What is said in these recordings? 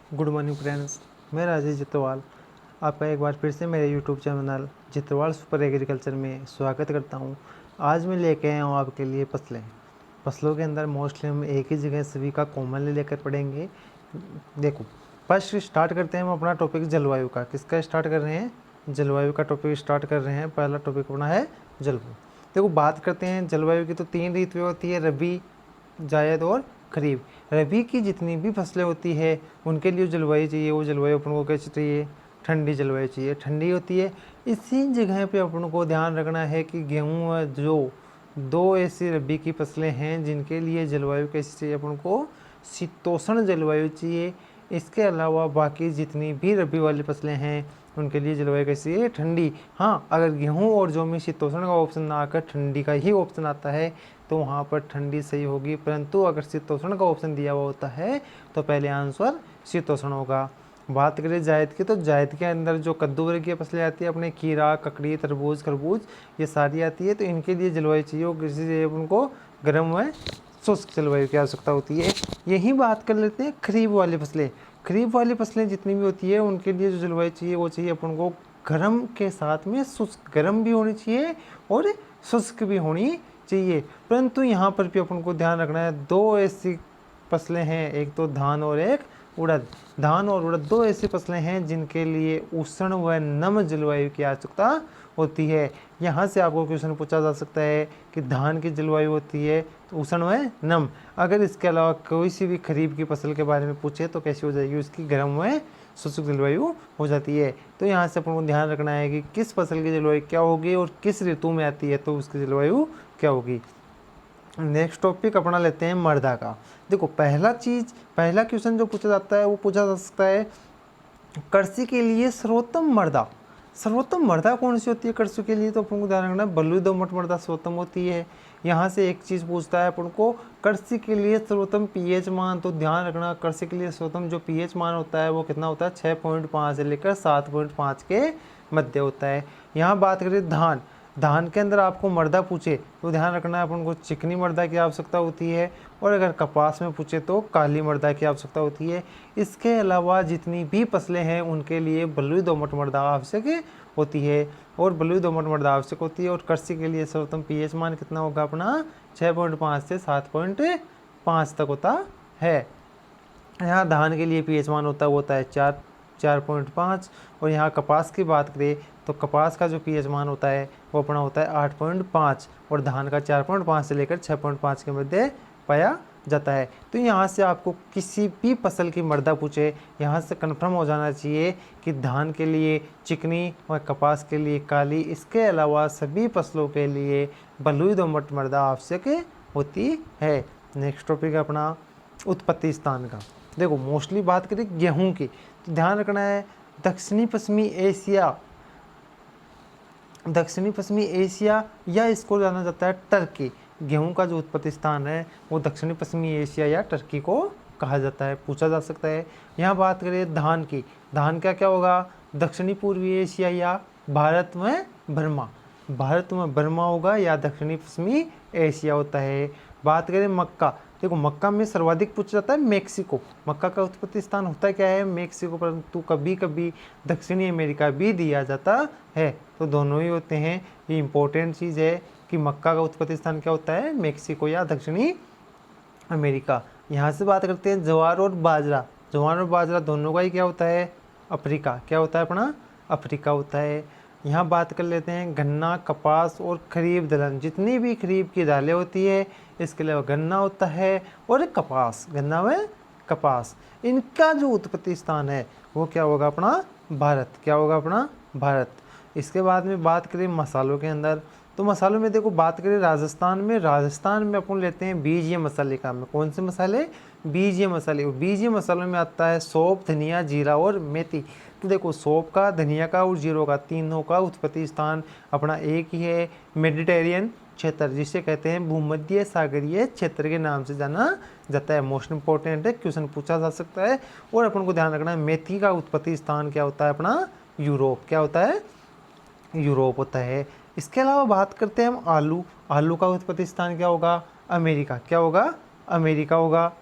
Good morning friends, मैं राजेश जितवाल आपका एक बार फिर से मेरे यूट्यूब चैनल जितवाल सुपर एग्रीकल्चर में स्वागत करता हूं। आज मैं लेके आया हूं आपके लिए फसलों के अंदर मोस्टली हम एक ही जगह सभी का कॉमनली लेकर पढ़ेंगे। देखो, फर्स्ट स्टार्ट करते हैं हम अपना टॉपिक जलवायु का। किसका स्टार्ट कर रहे हैं? जलवायु का टॉपिक स्टार्ट कर रहे हैं। पहला टॉपिक अपना है जलवायु। देखो, बात करते हैं जलवायु की तो 3 ऋतुएं होती है, रबी, जायद और खरीफ। रबी की जितनी भी फसलें होती है उनके लिए जलवायु चाहिए, वो जलवायु अपन को कैसी चाहिए? ठंडी जलवायु चाहिए, ठंडी होती है। इसी जगह पे अपन को ध्यान रखना है कि गेहूँ व जो 2 ऐसी रबी की फसलें हैं जिनके लिए जलवायु कैसी चाहिए अपन को? शीतोष्ण जलवायु चाहिए। इसके अलावा बाकी जितनी भी रबी वाली फसलें हैं उनके लिए जलवायु कैसी है? ठंडी। हाँ, अगर गेहूँ और जौ में शीतोष्ण का ऑप्शन ना आकर ठंडी का ही ऑप्शन आता है तो वहाँ पर ठंडी सही होगी, परंतु अगर शीतोष्ण का ऑप्शन दिया हुआ होता है तो पहले आंसर शीतोष्ण होगा। बात करें जायद की, तो जायद के अंदर जो कद्दू वर्गीय फसलें आती है अपने खीरा, ककड़ी, तरबूज, खरबूज, ये सारी आती है। तो इनके लिए जलवायु चाहिए, और किसी चाहिए उनको गर्म व शुष्क जलवायु की आवश्यकता होती है। यही बात कर लेते हैं खरीफ वाली फसलें। खरीफ वाली फसलें जितनी भी होती है उनके लिए जो जलवायु चाहिए वो चाहिए अपन को गर्म के साथ में शुष्क। गर्म भी होनी चाहिए और शुष्क भी होनी चाहिए, परंतु यहाँ पर भी अपन को ध्यान रखना है 2 ऐसी फसलें हैं, एक तो धान और एक उड़द। धान और उड़द 2 ऐसी फसलें हैं जिनके लिए उष्ण व नम जलवायु की आवश्यकता होती है। यहाँ से आपको क्वेश्चन पूछा जा सकता है कि धान की जलवायु होती है तो उष्ण व नम। अगर इसके अलावा कोई सी भी खरीफ की फसल के बारे में पूछे तो कैसी हो जाएगी? उसकी गर्म व शुष्क जलवायु हो जाती है। तो यहाँ से अपन को ध्यान रखना है कि किस फसल की जलवायु क्या होगी और किस ऋतु में आती है तो उसकी जलवायु क्या होगी। नेक्स्ट टॉपिक अपना लेते हैं मृदा का। देखो, पहला क्वेश्चन जो पूछा जाता है वो पूछा जा सकता है कृषि के लिए सर्वोत्तम मृदा। सर्वोत्तम मृदा कौन सी होती है कृषि के लिए? तो अपन को ध्यान रखना है बलुई दोमट मृदा सर्वोत्तम होती है। यहाँ से एक चीज़ पूछता है अपन को कृषि के लिए सर्वोत्तम पीएच मान। तो ध्यान रखना, कृषि के लिए सर्वोत्तम जो पीएच मान होता है वो कितना होता है? 6.5 से लेकर 7.5 के मध्य होता है। यहाँ बात करें धान के अंदर आपको मृदा पूछे तो ध्यान रखना है अपन को चिकनी मृदा की आवश्यकता होती है, और अगर कपास में पूछे तो काली मृदा की आवश्यकता होती है। इसके अलावा जितनी भी फसलें हैं उनके लिए बलुई दोमट मृदा आवश्यक होती है, और बलुई दोमट मृदा आवश्यक होती है। और कृषि के लिए सर्वोत्तम पीएच मान कितना होगा अपना? 6.5 से 7.5 तक होता है। यहाँ धान के लिए पीएच मान होता है 4.5। और यहाँ कपास की बात करें तो कपास का जो पीएच मान होता है वो अपना होता है 8.5, और धान का 4.5 से लेकर 6.5 के मध्य पाया जाता है। तो यहाँ से आपको किसी भी फसल की मृदा पूछे, यहाँ से कन्फर्म हो जाना चाहिए कि धान के लिए चिकनी और कपास के लिए काली, इसके अलावा सभी फसलों के लिए बलुई दोमट मृदा आवश्यक होती है। नेक्स्ट टॉपिक है अपना उत्पत्ति स्थान का। देखो, मोस्टली बात करें गेहूं की तो ध्यान रखना है दक्षिणी पश्चिमी एशिया या इसको जाना जाता है टर्की। गेहूं का जो उत्पत्ति स्थान है वो दक्षिणी पश्चिमी एशिया या टर्की को कहा जाता है, पूछा जा सकता है। यहाँ बात करें धान की, धान का क्या होगा? दक्षिणी पूर्वी एशिया या भारत में बर्मा होगा, या दक्षिणी पश्चिमी एशिया होता है। बात करें मक्का, देखो मक्का में सर्वाधिक पूछा जाता है मेक्सिको। मक्का का उत्पत्ति स्थान होता क्या है? मेक्सिको, परंतु कभी कभी दक्षिणी अमेरिका भी दिया जाता है, तो दोनों ही होते हैं। ये इंपॉर्टेंट चीज़ है कि मक्का का उत्पत्ति स्थान क्या होता है? मेक्सिको या दक्षिणी अमेरिका। यहाँ से बात करते हैं ज्वार और बाजरा दोनों का ही क्या होता है? अफ्रीका। क्या होता है अपना? अफ्रीका होता है। यहाँ बात कर लेते हैं गन्ना, कपास और खरीफ दलहन। जितनी भी खरीफ की दालें होती है इसके अलावा गन्ना होता है और कपास, गन्ना में कपास, इनका जो उत्पत्ति स्थान है वो क्या होगा अपना? भारत। क्या होगा अपना? भारत। इसके बाद में बात करें मसालों के अंदर, तो मसालों में देखो बात करें राजस्थान में अपन लेते हैं बीजीय मसाले का। में कौन से मसाले? बीजीय मसाले। बीजीय मसालों में आता है सौंफ, धनिया, जीरा और मेथी। तो देखो, सौंफ का, धनिया का और जीरो का, तीनों का उत्पत्ति स्थान अपना एक ही है, मेडिटेरियन क्षेत्र, जिसे कहते हैं भूमध्य सागरीय क्षेत्र के नाम से जाना जाता है। मोस्ट इंपॉर्टेंट है, क्वेश्चन पूछा जा सकता है। और अपन को ध्यान रखना है मेथी का उत्पत्ति स्थान क्या होता है अपना? यूरोप। क्या होता है? यूरोप होता है। इसके अलावा बात करते हैं हम आलू का उत्पत्ति स्थान क्या होगा? अमेरिका। क्या होगा? अमेरिका होगा।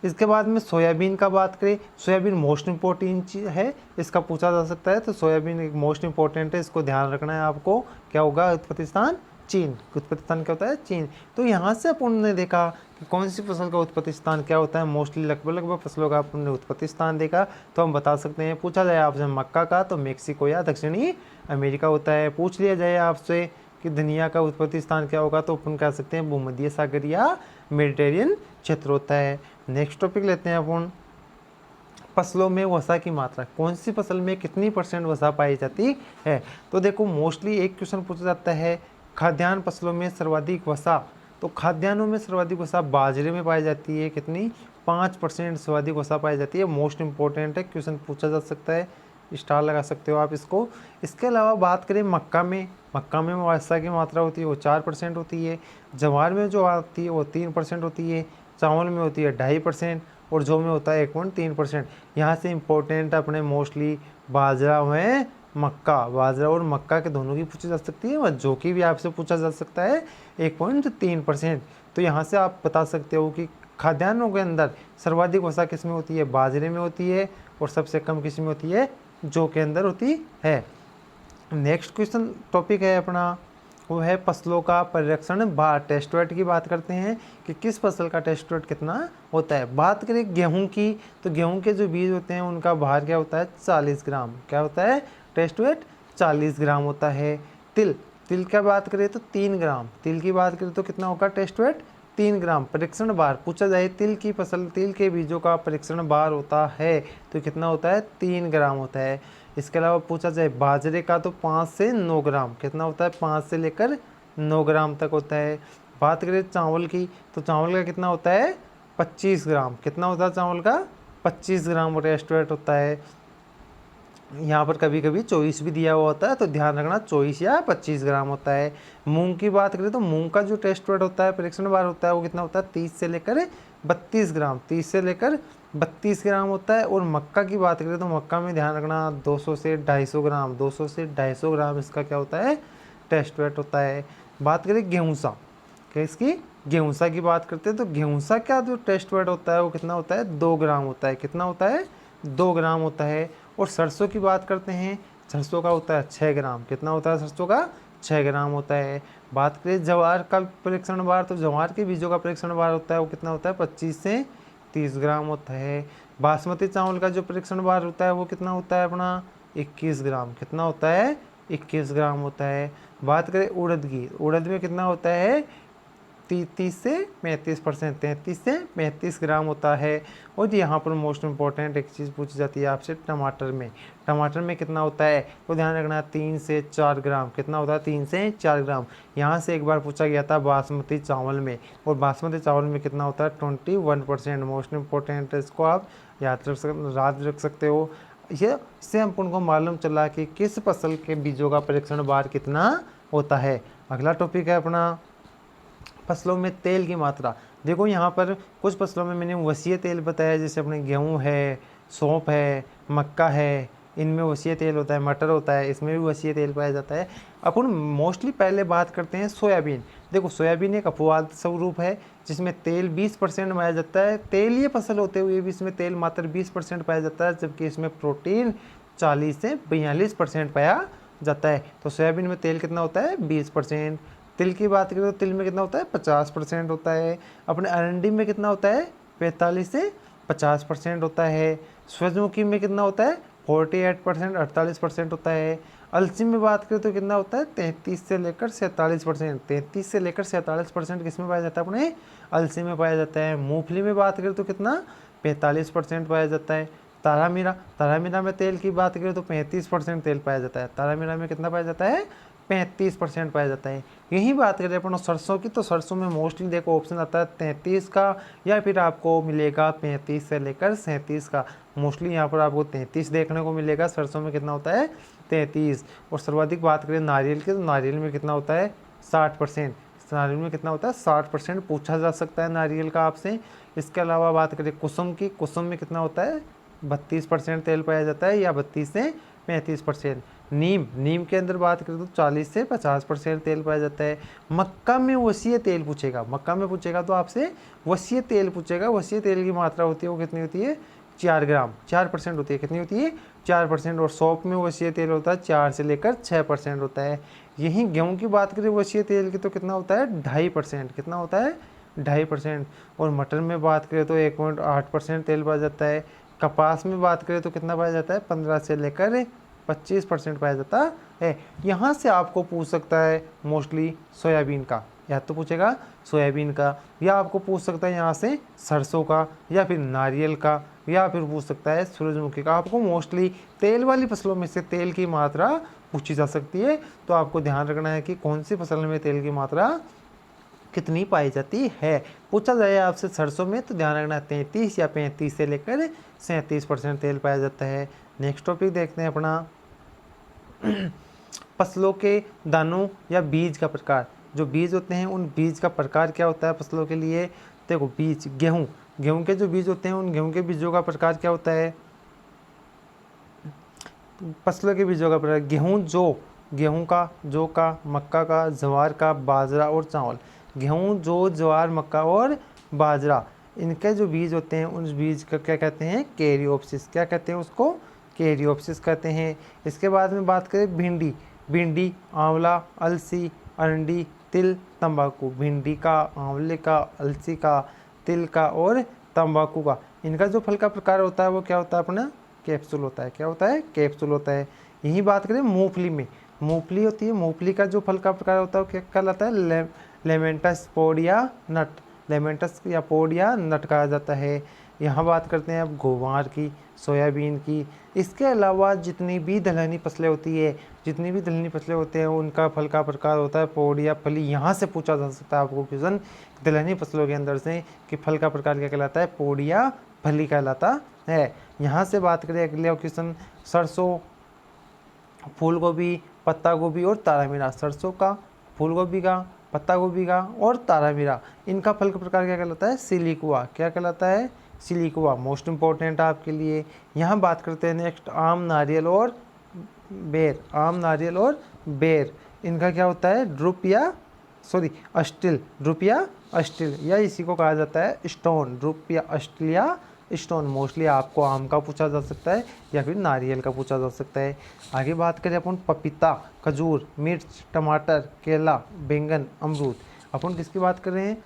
इसके बाद में सोयाबीन का बात करें, सोयाबीन मोस्ट इम्पोर्टेंट चीज़ है, इसका पूछा जा सकता है। तो सोयाबीन एक मोस्ट इम्पोर्टेंट है, इसको ध्यान रखना है आपको। क्या होगा उत्पत्ति स्थान? चीन। उत्पत्ति स्थान क्या होता है? चीन। तो यहाँ से अपन ने देखा कि कौन सी फसल का उत्पत्ति स्थान क्या होता है। मोस्टली लगभग फसलों का अपन ने उत्पत्ति स्थान देखा। तो हम बता सकते हैं, पूछा जाए आपसे मक्का का तो मेक्सिको या दक्षिणी अमेरिका होता है। पूछ लिया जाए आपसे कि दुनिया का उत्पत्ति स्थान क्या होगा तो अपन कह सकते हैं भूमध्य सागर या मेडिटेरियन क्षेत्र होता है। नेक्स्ट टॉपिक लेते हैं अपन, फसलों में वसा की मात्रा। कौन सी फसल में कितनी % वसा पाई जाती है। तो देखो मोस्टली एक क्वेश्चन पूछा जाता है, खाद्यान्न फसलों में सर्वाधिक वसा। तो खाद्यान्नों में सर्वाधिक वसा बाजरे में पाई जाती है, कितनी? 5% सर्वाधिक वसा पाई जाती है। मोस्ट इंपॉर्टेंट है, क्वेश्चन पूछा जा सकता है, स्टार लगा सकते हो आप इसको। इसके अलावा बात करें मक्का में वसा की मात्रा होती है वो 4% होती है। ज्वार में जो आती है वो 3% होती है। चावल में होती है 2.5% और जौ में होता है 1.3%। यहाँ से इम्पोर्टेंट अपने मोस्टली बाजरा में मक्का, बाजरा और मक्का के दोनों की पूछी जा सकती है, और जौ की भी आपसे पूछा जा सकता है 1.3%। तो यहाँ से आप बता सकते हो कि खाद्यान्नों के अंदर सर्वाधिक वसा किस में होती है? बाजरे में होती है, और सबसे कम किस में होती है? जौ के अंदर होती है। नेक्स्ट क्वेश्चन टॉपिक है अपना, वो है फसलों का परिरक्षण भार। टेस्ट वेट की बात करते हैं कि किस फसल का टेस्ट वेट कितना होता है। बात करें गेहूं की, तो गेहूं के जो बीज होते हैं उनका भार क्या होता है? 40 ग्राम। क्या होता है? टेस्ट वेट 40 ग्राम होता है। तिल का बात करें तो 3 ग्राम। तिल की बात करें तो कितना होगा टेस्ट वेट? 3 ग्राम। परीक्षण भार पूछा जाए, तिल की फसल, तिल के बीजों का परीक्षण भार होता है तो कितना होता है? 3 ग्राम होता है। इसके अलावा पूछा जाए बाजरे का तो 5 से 9 ग्राम। कितना होता है? 5 से लेकर 9 ग्राम तक होता है। बात करें चावल की, तो चावल का कितना होता है? 25 ग्राम। कितना होता है चावल का? 25 ग्राम टेस्ट वेट होता है। यहाँ पर कभी कभी 24 भी दिया हुआ होता है, तो ध्यान रखना 24 या 25 ग्राम होता है। मूंग की बात करें तो मूंग का जो टेस्ट वेट होता है, परीक्षण भार होता है, वो कितना होता है? 30 से लेकर 32 ग्राम। 30 से लेकर 32 ग्राम होता है। और मक्का की बात करें तो मक्का में ध्यान रखना 200 से 250 ग्राम। 200 से 250 ग्राम इसका क्या होता है? टेस्ट वेट होता है। बात करें गेहूँसा, क्या इसकी गेहूँसा की बात करते हैं तो गेहूँसा का जो टेस्ट वेट होता है वो कितना होता है? 2 ग्राम होता है। कितना होता है? 2 ग्राम होता है। और सरसों की बात करते हैं, सरसों का होता है 6 ग्राम। कितना होता है सरसों का? 6 ग्राम होता है। बात करें ज्वार का परीक्षण भार, तो ज्वार के बीजों का परीक्षण भार होता है वो कितना होता है? 25 से 30 ग्राम होता है। बासमती चावल का जो परीक्षण भार होता है वो कितना होता है अपना? 21 ग्राम। कितना होता है? 21 ग्राम होता है। बात करें उड़द की, उड़द में कितना होता है? 30 से 35%, 33 से 35 ग्राम होता है। और यहाँ पर मोस्ट इम्पॉर्टेंट एक चीज़ पूछी जाती है आपसे, टमाटर में कितना होता है? तो ध्यान रखना 3 से 4 ग्राम। कितना होता है? 3 से 4 ग्राम। यहाँ से एक बार पूछा गया था बासमती चावल में, और बासमती चावल में कितना होता है? 21%। मोस्ट इम्पॉर्टेंट, इसको आप याद रख सकते हो। ये इससे अपन को मालूम चला कि किस फसल के बीजों का परीक्षण भार कितना होता है। अगला टॉपिक है अपना फसलों में तेल की मात्रा। देखो यहाँ पर कुछ फसलों में मैंने वसीय तेल बताया, जैसे अपने गेहूँ है, सौंफ है, मक्का है, इनमें वसीय तेल होता है। मटर होता है, इसमें भी वसीय तेल पाया जाता है। अपन मोस्टली पहले बात करते हैं सोयाबीन। देखो सोयाबीन एक अपवाद स्वरूप है जिसमें तेल 20% पाया जाता है। तेल ये फसल होते हुए भी इसमें तेल मात्र 20% पाया जाता है, जबकि इसमें प्रोटीन 40 से 42% पाया जाता है। तो सोयाबीन में तेल कितना होता है? 20%। तिल की बात करें तो तिल में कितना होता है? 50% होता है। अपने अरंडी में कितना होता है? 45 से 50% होता है। सूरजमुखी में कितना होता है? 48%, 48% होता है। अलसी में बात करें तो कितना होता है? 33 से लेकर 47%। 33 से लेकर 47% किस में पाया जाता है? अपने अलसी में पाया जाता है। मूंगफली में बात करें तो कितना? 45% पाया जाता है। तारामीरा में तेल की बात करें तो 35% तेल पाया जाता है। तारामीरा में कितना पाया जाता है? 35% पाया जाता है। यही बात करें अपन सरसों की, तो सरसों में मोस्टली देखो ऑप्शन आता है 33 का, या फिर आपको मिलेगा 35 से लेकर 37 का। मोस्टली यहाँ पर आपको 33 देखने को मिलेगा। सरसों में कितना होता है? 33। और सर्वाधिक बात करें नारियल की, तो नारियल में कितना होता है? 60%। नारियल में कितना होता है? 60% पूछा जा सकता है नारियल का आपसे। इसके अलावा बात करें कुसुम की, कुसुम में कितना होता है? 32% तेल पाया जाता है, या 32 से 35%। नीम के अंदर बात करें तो 40 से 50% तेल पाया जाता है। मक्का में वसीय तेल पूछेगा, मक्का में पूछेगा तो आपसे वसीय तेल पूछेगा। वसीय तेल की मात्रा होती है वो कितनी होती है? 4 ग्राम, 4% होती है। कितनी होती है? 4%। और सौंफ में वसीय तेल होता है 4 से लेकर 6% होता है। यहीं गेहूं की बात करें वसीय तेल की तो कितना होता है? 2.5%। कितना होता है? 2.5%। और मटर में बात करें तो 1.8% तेल पाया जाता है। कपास में बात करें तो कितना पाया जाता है? 15 से लेकर 25% पाया जाता है। यहाँ से आपको पूछ सकता है मोस्टली सोयाबीन का, या तो पूछेगा सोयाबीन का, या आपको पूछ सकता है यहाँ से सरसों का, या फिर नारियल का, या फिर पूछ सकता है सूरजमुखी का। आपको मोस्टली तेल वाली फसलों में से तेल की मात्रा पूछी जा सकती है। तो आपको ध्यान रखना है कि कौन सी फसल में तेल की मात्रा कितनी पाई जाती है। पूछा जाए आपसे सरसों में तो ध्यान रखना 33 या 35 से लेकर 37% तेल पाया जाता है। नेक्स्ट टॉपिक देखते हैं अपना फसलों के दानों या बीज का प्रकार। जो बीज होते हैं उन बीज का प्रकार क्या होता है फसलों के लिए? देखो बीज, गेहूं के जो बीज होते हैं उन गेहूं के बीजों का प्रकार क्या होता है? फसलों के बीजों का प्रकार गेहूं का, जौ का, मक्का का, ज्वार का, बाजरा और चावल। गेहूं, जौ, ज्वार, मक्का और बाजरा, इनके जो बीज होते हैं उन बीज का क्या कहते हैं? कैरियोप्सिस। क्या कहते हैं उसको? कैरियोप्सिस कहते हैं। इसके बाद में बात करें भिंडी, आंवला, अलसी, अरंडी, तिल, तंबाकू। भिंडी का, आंवले का, अलसी का, तिल का और तंबाकू का, इनका जो फल का प्रकार होता है वो क्या होता है अपना? कैप्सूल होता है। क्या होता है? कैप्सूल होता है। यही बात करें मूंगफली में, मूंगफली होती है, मूंगफली का जो फल का प्रकार होता है वो क्या कहलाता है? लेमेंटस पोडिया नट। लेमेंटस या पोडिया नट कहा जाता है। यहाँ बात करते हैं अब ग्वार की, सोयाबीन की। इसके अलावा जितनी भी दलहनी फसलें होती है, जितनी भी दलहनी फसलें होते हैं उनका फल का प्रकार होता है पोडिया फली। यहाँ से पूछा जा सकता है आपको क्वेश्चन दलहनी फसलों के अंदर से कि फल का प्रकार क्या कहलाता है? पोडिया फली कहलाता है। यहाँ से बात करें अगले क्वेश्चन सरसों, फूल गोभी, पत्ता गोभी और तारामीरा। सरसों का, फूल गोभी का, पत्ता गोभी का और तारामीरा, इनका फल का प्रकार क्या कहलाता है? सिलिकुआ। क्या कहलाता है? सिलिकुआ। मोस्ट इंपॉर्टेंट आपके लिए। यहाँ बात करते हैं नेक्स्ट आम, नारियल और बेर। आम, नारियल और बेर, इनका क्या होता है? अस्टिल, ड्रुप या अस्टिल, या इसी को कहा जाता है स्टोन। ड्रुप या अस्टिल या स्टोन। मोस्टली आपको आम का पूछा जा सकता है या फिर नारियल का पूछा जा सकता है। आगे बात करें अपन पपीता, खजूर, मिर्च, टमाटर, केला, बैंगन, अमरूद। अपन किसकी बात कर रहे हैं?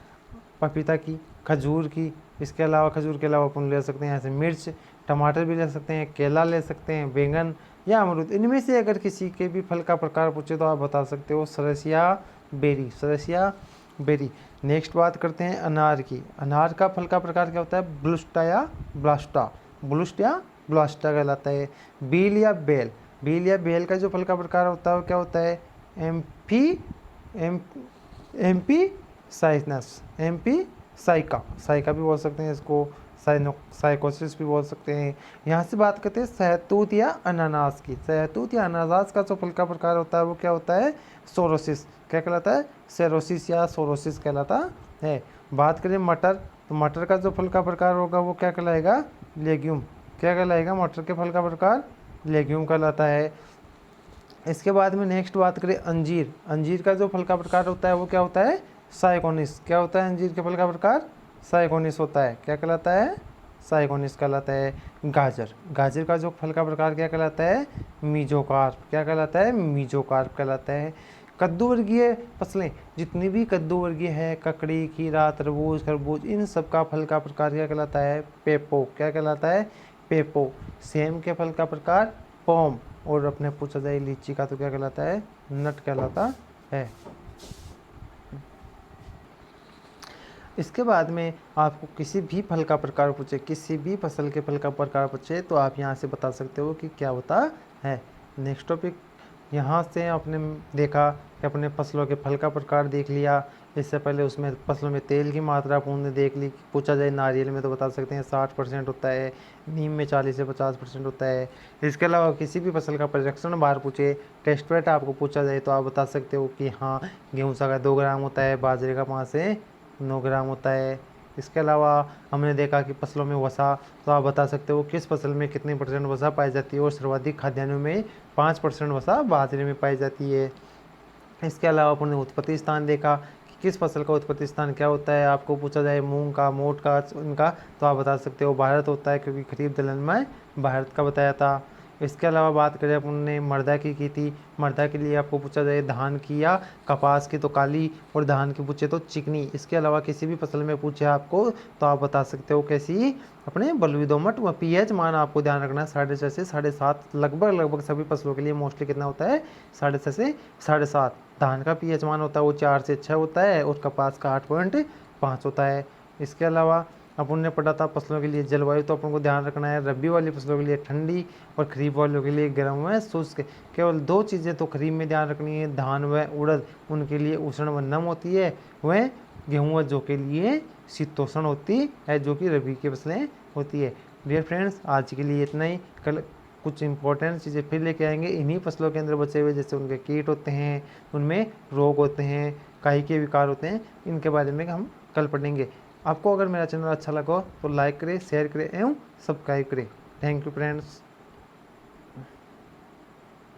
पपीता की, खजूर की। इसके अलावा खजूर के अलावा अपन ले सकते हैं यहाँ से मिर्च, टमाटर भी ले सकते हैं, केला ले सकते हैं, बैंगन या अमरूद। इनमें से अगर किसी के भी फल का प्रकार पूछे तो आप बता सकते हो सरसिया बेरी, सरसिया बेरी। नेक्स्ट बात करते हैं अनार की। अनार का फल का प्रकार क्या होता है? ब्लूस्टा या ब्लास्टा। ब्लूस्ट या ब्लास्टा कहलाता है। बील या बेल, बील या बेल का जो फल का प्रकार होता है वो क्या होता है? एम्पी साइनस, एम्पी साइका भी बोल सकते हैं इसको, साइकोसिस भी बोल सकते हैं। यहाँ से बात करते हैं सहतूत या अनानास की। सहतूत या अनानास का जो फल का प्रकार होता है वो क्या होता है? सोरोसिस। क्या कहलाता है? सेरोसिस या सोरोसिस कहलाता है। बात करें मटर, तो मटर का जो फल का प्रकार होगा वो क्या कहलाएगा? लेग्यूम। क्या कहलाएगा? मटर के फल का प्रकार लेग्यूम कहलाता है। इसके बाद में नेक्स्ट बात करें अंजीर। अंजीर का जो फल का प्रकार होता है वो क्या होता है? साइकोनिस। क्या होता है अंजीर के फल का प्रकार? साइकोनिस होता है। क्या कहलाता है? साइकोनिस कहलाता है। गाजर, गाजर का जो फल का प्रकार क्या कहलाता है? मीजोकार्प। क्या कहलाता है? मीजोकार्प कहलाता है। कद्दू वर्गीय फसलें, जितनी भी कद्दू वर्गीय है, ककड़ी, खीरा, तरबूज, खरबूज, इन सब का फल का प्रकार क्या कहलाता है? पेपो। क्या कहलाता है? पेपो। सेम के फल का प्रकार पोम। और अपने पूछा जाए लीची का तो क्या कहलाता है? नट कहलाता है। इसके बाद में आपको किसी भी फल का प्रकार पूछे, किसी भी फसल के फल का प्रकार पूछे तो आप यहाँ से बता सकते हो कि क्या होता है। नेक्स्ट टॉपिक, यहाँ से आपने देखा कि अपने फसलों के फल का प्रकार देख लिया। इससे पहले उसमें फसलों में तेल की मात्रा आपने देख ली। पूछा जाए नारियल में तो बता सकते हैं 60% होता है, नीम में 40 से 50% होता है। इसके अलावा किसी भी फसल का परिरक्षण भार पूछे, टेस्ट वेट आपको पूछा जाए तो आप बता सकते हो कि हाँ गेहूँ का 2 ग्राम होता है, बाजरे का 5 से 9 ग्राम होता है। इसके अलावा हमने देखा कि फसलों में वसा, तो आप बता सकते हो किस फसल में कितनी % वसा पाई जाती है, और सर्वाधिक खाद्यान्नों में 5% वसा बाजरे में पाई जाती है। इसके अलावा अपन ने उत्पत्ति स्थान देखा कि किस फसल का उत्पत्ति स्थान क्या होता है। आपको पूछा जाए मूंग का, मोट का, इनका, तो आप बता सकते हो भारत होता है, क्योंकि खरीफ दलहन में भारत का बताया था। इसके अलावा बात करें अपन ने मृदा की थी। मृदा के लिए आपको पूछा जाए धान की या कपास की तो काली, और धान की पूछे तो चिकनी। इसके अलावा किसी भी फसल में पूछे आपको तो आप बता सकते हो कैसी, अपने बलुई दोमट। व पीएच मान आपको ध्यान रखना है 6.5 से 7.5, लगभग सभी फसलों के लिए मोस्टली कितना होता है, 6.5 से 7.5। धान का पीएच मान होता है वो 4 से 6 होता है, और कपास का 8.5 होता है। इसके अलावा अपन ने पढ़ा था फसलों के लिए जलवायु, तो अपन को ध्यान रखना है रबी वाली फसलों के लिए ठंडी, और खरीफ वालों के लिए गर्म व शुष्क। केवल 2 चीज़ें तो खरीफ में ध्यान रखनी है, धान व उड़द उनके लिए उष्ण व नम होती है, वह गेहूँ व जौ के लिए शीतोष्ण होती है, जो कि रबी की फसलें होती है। डियर फ्रेंड्स, आज के लिए इतना ही। कल कुछ इंपॉर्टेंट चीज़ें फिर लेके आएंगे इन्हीं फसलों के अंदर बचे हुए, जैसे उनके कीट होते हैं, उनमें रोग होते हैं, काई के विकार होते हैं, इनके बारे में हम कल पढ़ेंगे। आपको अगर मेरा चैनल अच्छा लगा तो लाइक करें, शेयर करें एवं सब्सक्राइब करें। Thank you friends.